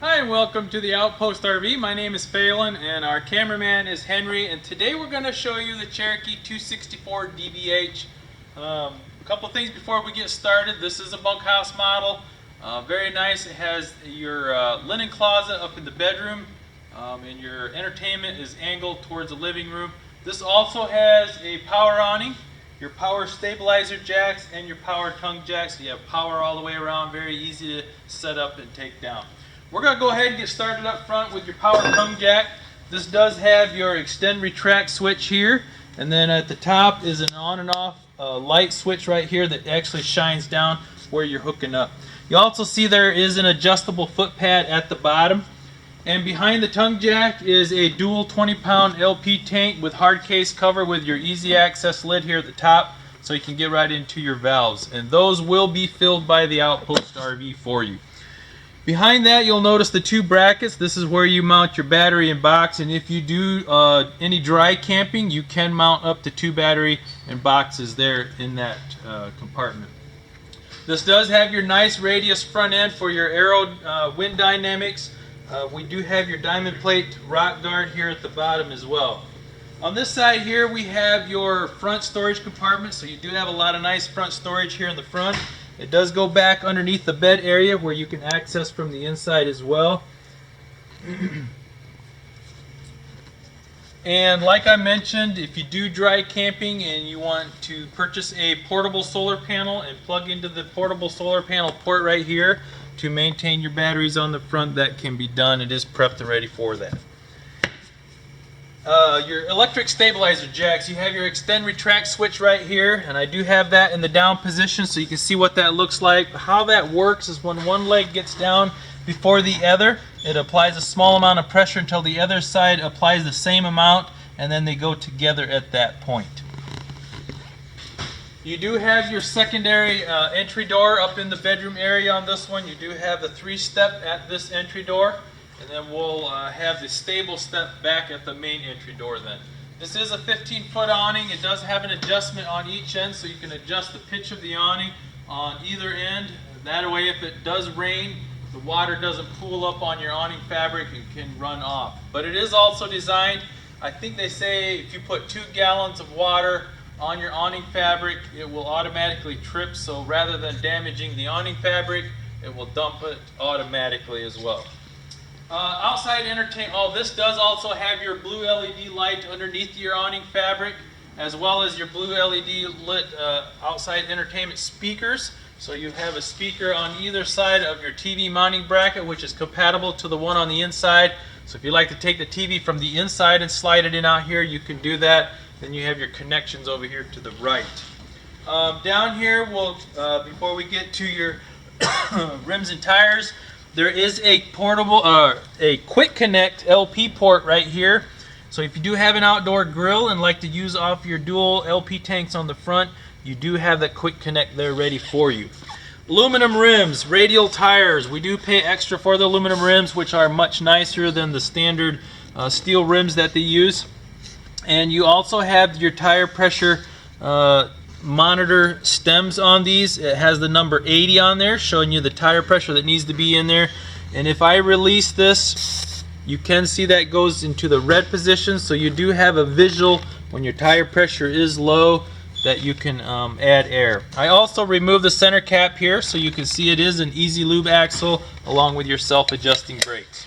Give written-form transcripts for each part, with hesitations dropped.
Hi and welcome to the Outpost RV. My name is Phelan and our cameraman is Henry, and today we're going to show you the Cherokee 264 DBH. A couple things before we get started. This is a bunkhouse model. Very nice. It has your linen closet up in the bedroom, and your entertainment is angled towards the living room. This also has a power awning, your power stabilizer jacks, and your power tongue jacks. So you have power all the way around. Very easy to set up and take down. We're going to go ahead and get started up front with your power tongue jack. This does have your extend retract switch here, and then at the top is an on and off light switch right here that actually shines down where you're hooking up. You also see there is an adjustable foot pad at the bottom, and behind the tongue jack is a dual 20-pound LP tank with hard case cover with your easy access lid here at the top, so you can get right into your valves, and those will be filled by the Outpost RV for you. Behind that, you'll notice the two brackets. This is where you mount your battery and box, and if you do any dry camping, you can mount up to 2 battery and boxes there in that compartment. This does have your nice radius front end for your aero wind dynamics. We do have your diamond plate rock guard here at the bottom as well. On this side here, we have your front storage compartment, so you do have a lot of nice front storage here in the front. It does go back underneath the bed area where you can access from the inside as well. And like I mentioned, if you do dry camping and you want to purchase a portable solar panel and plug into the portable solar panel port right here to maintain your batteries on the front, that can be done. It is prepped and ready for that. Your electric stabilizer jacks, you have your extend retract switch right here, and I do have that in the down position so you can see what that looks like. How that works is when one leg gets down before the other, it applies a small amount of pressure until the other side applies the same amount, and then they go together at that point. You do have your secondary entry door up in the bedroom area on this one. You do have the 3-step at this entry door. And then we'll have the stable step back at the main entry door then. This is a 15-foot awning. It does have an adjustment on each end, so you can adjust the pitch of the awning on either end. That way, if it does rain, the water doesn't pool up on your awning fabric and can run off. But it is also designed, I think they say if you put 2 gallons of water on your awning fabric, it will automatically trip. So rather than damaging the awning fabric, it will dump it automatically as well. Outside entertainment, this does also have your blue LED light underneath your awning fabric, as well as your blue LED lit outside entertainment speakers. So you have a speaker on either side of your TV mounting bracket, which is compatible to the one on the inside. So if you like to take the TV from the inside and slide it in out here, you can do that. Then you have your connections over here to the right. Down here, before we get to your rims and tires, there is a portable, a quick connect LP port right here. So if you do have an outdoor grill and like to use off your dual LP tanks on the front, you do have that quick connect there ready for you. Aluminum rims, radial tires. We do pay extra for the aluminum rims, which are much nicer than the standard steel rims that they use. And you also have your tire pressure monitor stems on these. It has the number 80 on there showing you the tire pressure that needs to be in there, and if I release this, you can see that goes into the red position, so you do have a visual when your tire pressure is low that you can add air. I also removed the center cap here so you can see it is an easy lube axle along with your self-adjusting brakes.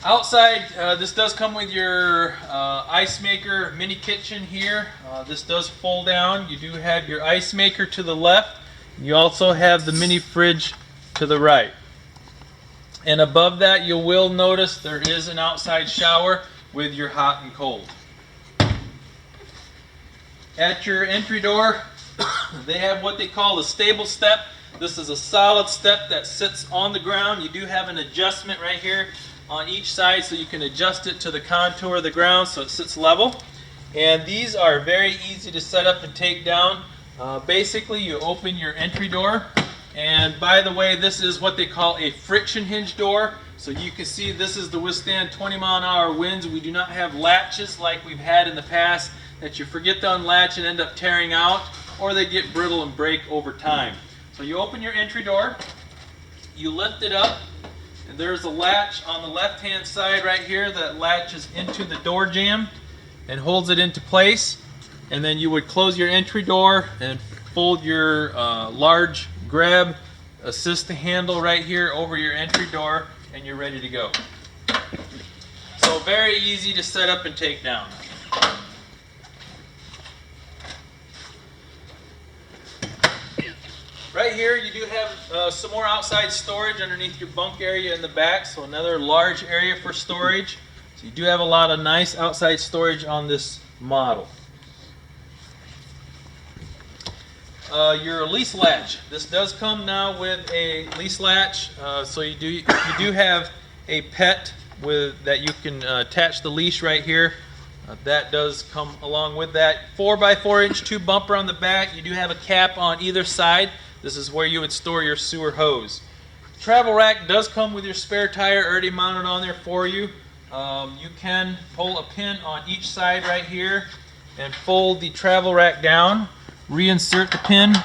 Outside, this does come with your ice maker mini kitchen here. This does fold down. You do have your ice maker to the left. You also have the mini fridge to the right. And above that, you will notice there is an outside shower with your hot and cold. At your entry door, they have what they call a stable step. This is a solid step that sits on the ground. You do have an adjustment right here on each side, so you can adjust it to the contour of the ground so it sits level. And these are very easy to set up and take down. Basically, you open your entry door, and by the way, this is what they call a friction hinge door. So you can see this is to withstand 20-mile-an-hour winds. We do not have latches like we've had in the past that you forget to unlatch and end up tearing out, or they get brittle and break over time. So you open your entry door. you lift it up, and there's a latch on the left-hand side right here that latches into the door jamb and holds it into place. And then you would close your entry door and fold your large grab assist handle right here over your entry door, and you're ready to go. So very easy to set up and take down. Right here you do have some more outside storage underneath your bunk area in the back, so another large area for storage. So you do have a lot of nice outside storage on this model. Your lease latch. This does come now with a lease latch, so you do have a pet that you can attach the leash right here. That does come along with that. 4x4 inch tube bumper on the back. You do have a cap on either side. This is where you would store your sewer hose. Travel rack does come with your spare tire already mounted on there for you. You can pull a pin on each side right here and fold the travel rack down. Reinsert the pin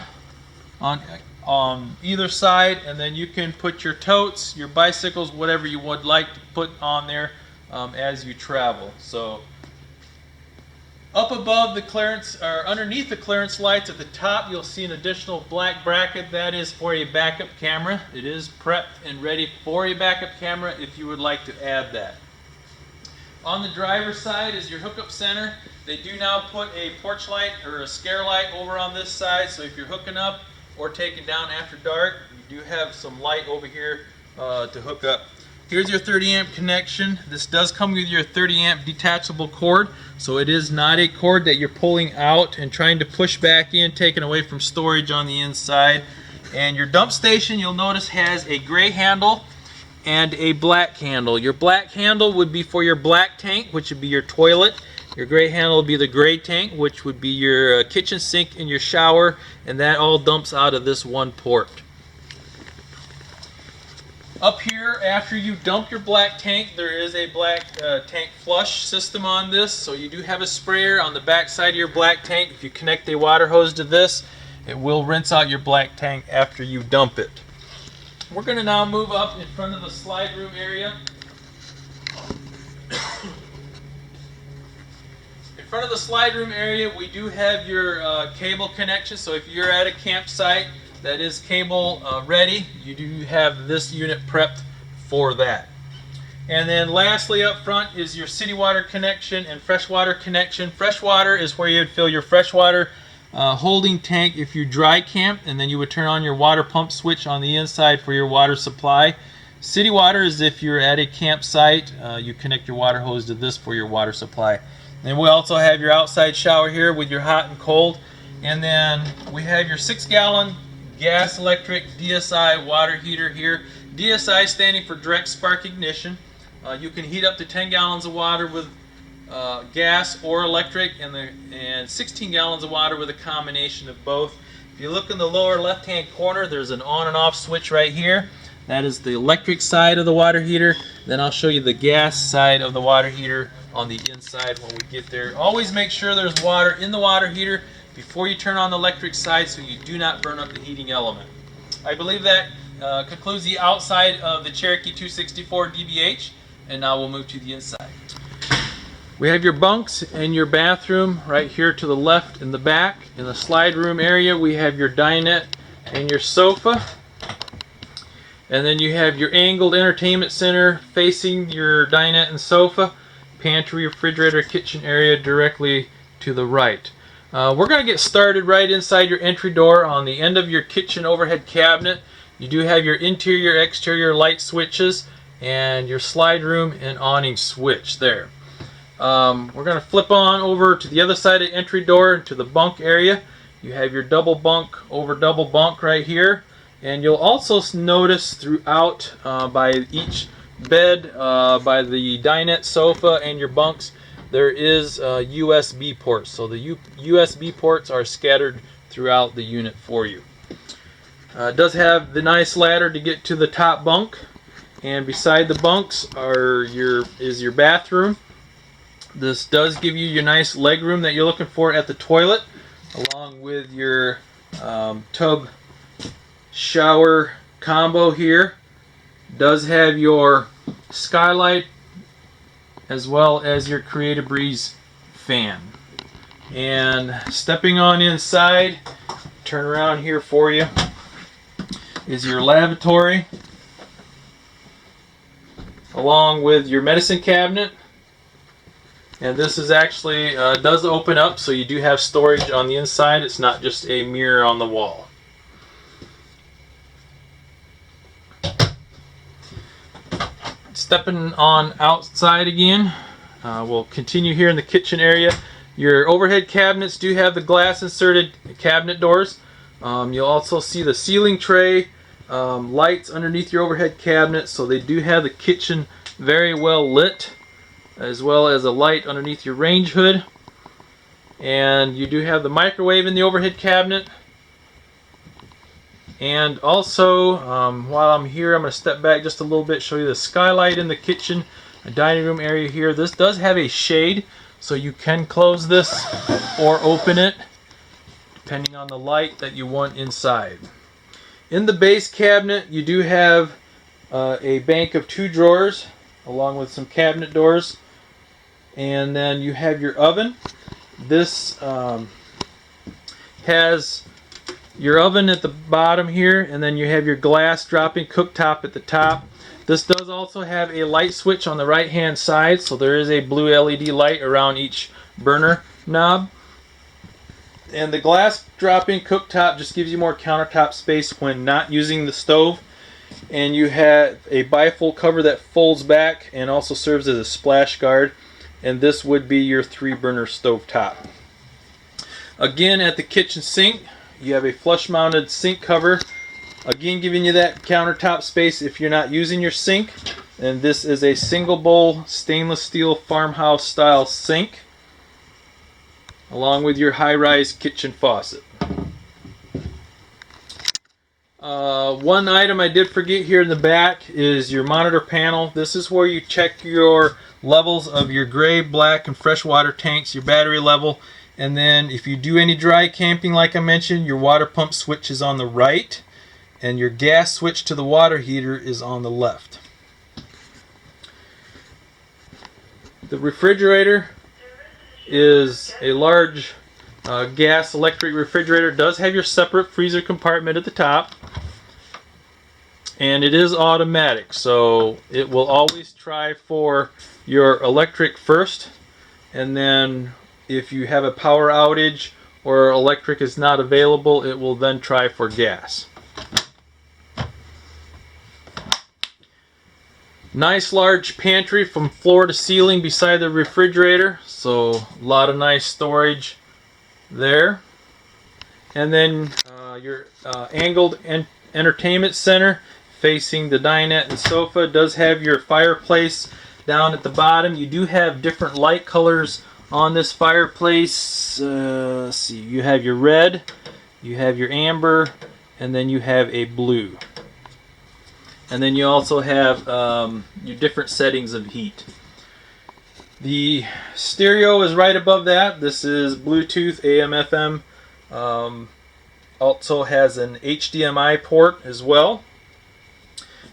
on either side, and then you can put your totes, your bicycles, whatever you would like to put on there as you travel. So up above the clearance, or underneath the clearance lights at the top, you'll see an additional black bracket. That is for a backup camera. It is prepped and ready for a backup camera if you would like to add that. On the driver's side is your hookup center. They do now put a porch light or a scare light over on this side, so if you're hooking up or taking down after dark, you do have some light over here to hook up. Here's your 30 amp connection. This does come with your 30 amp detachable cord, so it is not a cord that you're pulling out and trying to push back in, taking away from storage on the inside. And your dump station, you'll notice, has a gray handle and a black handle. Your black handle would be for your black tank, which would be your toilet. Your gray handle would be the gray tank, which would be your kitchen sink and your shower, and that all dumps out of this one port. Up here, after you dump your black tank, there is a black tank flush system on this, so you do have a sprayer on the back side of your black tank. If you connect a water hose to this, it will rinse out your black tank after you dump it. We're going to now move up in front of the slide room area. In front of the slide room area, we do have your cable connection, so if you're at a campsite that is cable ready, you do have this unit prepped for that. And then lastly up front is your city water connection and freshwater connection. Freshwater is where you would fill your freshwater holding tank if you dry camp, and then you would turn on your water pump switch on the inside for your water supply. City water is if you're at a campsite, you connect your water hose to this for your water supply. Then we also have your outside shower here with your hot and cold, and then we have your 6-gallon gas electric DSI water heater here. DSI standing for direct spark ignition. You can heat up to 10 gallons of water with gas or electric, and 16 gallons of water with a combination of both. If you look in the lower left hand corner, there's an on and off switch right here. That is the electric side of the water heater. Then I'll show you the gas side of the water heater on the inside when we get there. Always make sure there's water in the water heater before you turn on the electric side so you do not burn up the heating element. I believe that concludes the outside of the Cherokee 264 DBH, and now we'll move to the inside. We have your bunks and your bathroom right here to the left in the back. In the slide room area, we have your dinette and your sofa. And then you have your angled entertainment center facing your dinette and sofa. Pantry, refrigerator, kitchen area directly to the right. We're going to get started right inside your entry door on the end of your kitchen overhead cabinet. You do have your interior, exterior light switches and your slide room and awning switch there. We're going to flip on over to the other side of the entry door to the bunk area. You have your double bunk over double bunk right here. And you'll also notice throughout by each bed, by the dinette, sofa, and your bunks, there is USB ports. So the USB ports are scattered throughout the unit for you. It does have the nice ladder to get to the top bunk. And beside the bunks is your bathroom. This does give you your nice leg room that you're looking for at the toilet, along with your tub shower combo here. Does have your skylight as well as your Creative Breeze fan. And stepping on inside, turn around here for you, is your lavatory along with your medicine cabinet. And this is actually does open up, so you do have storage on the inside. It's not just a mirror on the wall. Stepping on outside again, we'll continue here in the kitchen area. Your overhead cabinets do have the glass inserted cabinet doors. You'll also see the ceiling tray, lights underneath your overhead cabinet, so they do have the kitchen very well lit, as well as a light underneath your range hood. And you do have the microwave in the overhead cabinet. And also, while I'm here, I'm going to step back just a little bit, show you the skylight in the kitchen, a dining room area here. This does have a shade, so you can close this or open it, depending on the light that you want inside. In the base cabinet, you do have a bank of 2 drawers, along with some cabinet doors. And then you have your oven. This has your oven at the bottom here, and then you have your glass dropping cooktop at the top. This does also have a light switch on the right hand side, so there is a blue LED light around each burner knob. And the glass dropping cooktop just gives you more countertop space when not using the stove. And you have a bifold cover that folds back and also serves as a splash guard. And this would be your 3-burner stove top. Again, at the kitchen sink, you have a flush mounted sink cover, again giving you that countertop space if you're not using your sink. And this is a single bowl stainless steel farmhouse style sink, along with your high-rise kitchen faucet. One item I did forget here in the back is your monitor panel. This is where you check your levels of your gray, black, and freshwater tanks, your battery level. And then if you do any dry camping, like I mentioned, your water pump switch is on the right, and your gas switch to the water heater is on the left. The refrigerator is a large gas electric refrigerator. It does have your separate freezer compartment at the top, and it is automatic, so it will always try for your electric first, and then if you have a power outage or electric is not available, it will then try for gas. Nice large pantry from floor to ceiling beside the refrigerator, so a lot of nice storage there. And then your angled entertainment center facing the dinette and sofa does have your fireplace down at the bottom. You do have different light colors on this fireplace. Let's see, you have your red, you have your amber, and then you have a blue. And then you also have your different settings of heat. The stereo is right above that. This is Bluetooth, AM, FM. Also has an HDMI port as well.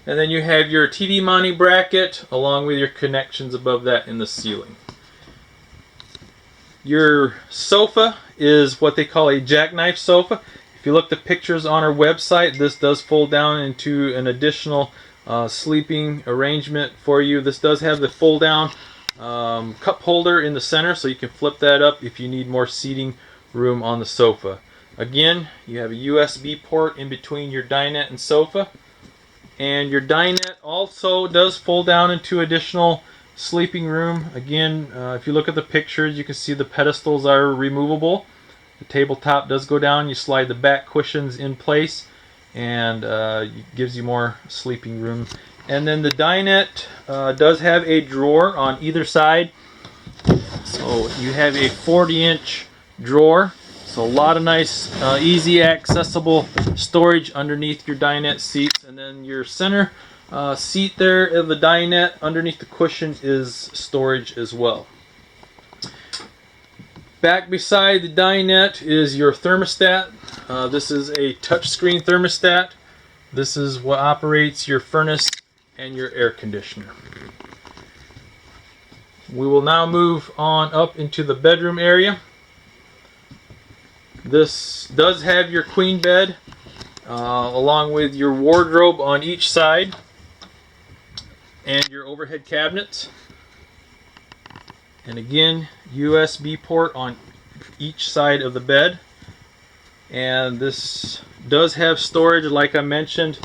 And then you have your TV mounting bracket along with your connections above that in the ceiling. Your sofa is what they call a jackknife sofa. If you look at the pictures on our website, this does fold down into an additional sleeping arrangement for you. This does have the fold down cup holder in the center, so you can flip that up if you need more seating room on the sofa. Again, you have a USB port in between your dinette and sofa. And your dinette also does fold down into additional sleeping room. Again, if you look at the pictures, you can see the pedestals are removable. The tabletop does go down. You slide the back cushions in place, and it gives you more sleeping room. And then the dinette does have a drawer on either side. So you have a 40-inch drawer. So a lot of nice, easy accessible storage underneath your dinette seats. And then your center seat there of the dinette underneath the cushion is storage as well. Back beside the dinette is your thermostat. This is a touchscreen thermostat. This is what operates your furnace and your air conditioner. We will now move on up into the bedroom area. This does have your queen bed along with your wardrobe on each side and your overhead cabinets. And again, USB port on each side of the bed. And this does have storage, like I mentioned,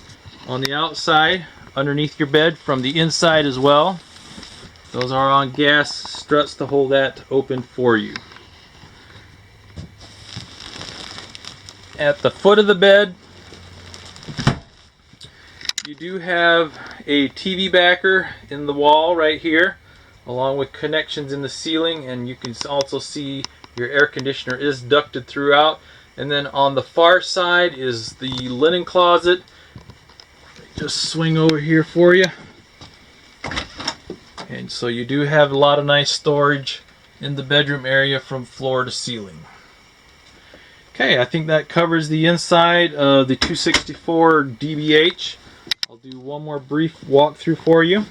on the outside underneath your bed from the inside as well. Those are on gas struts to hold that open for you. At the foot of the bed, you do have a TV backer in the wall right here, along with connections in the ceiling, and you can also see your air conditioner is ducted throughout. And then on the far side is the linen closet. Just swing over here for you. And so you do have a lot of nice storage in the bedroom area from floor to ceiling. Okay, I think that covers the inside of the 264 DBH. I'll do one more brief walkthrough for you.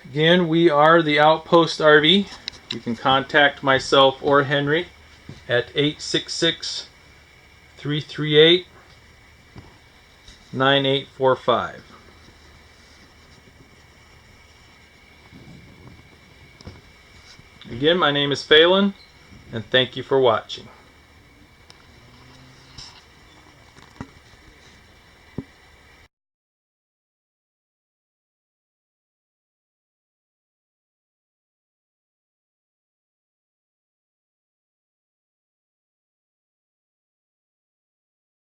Again, we are the Outpost RV. You can contact myself or Henry at 866-338-9845. Again, my name is Phelan, and thank you for watching.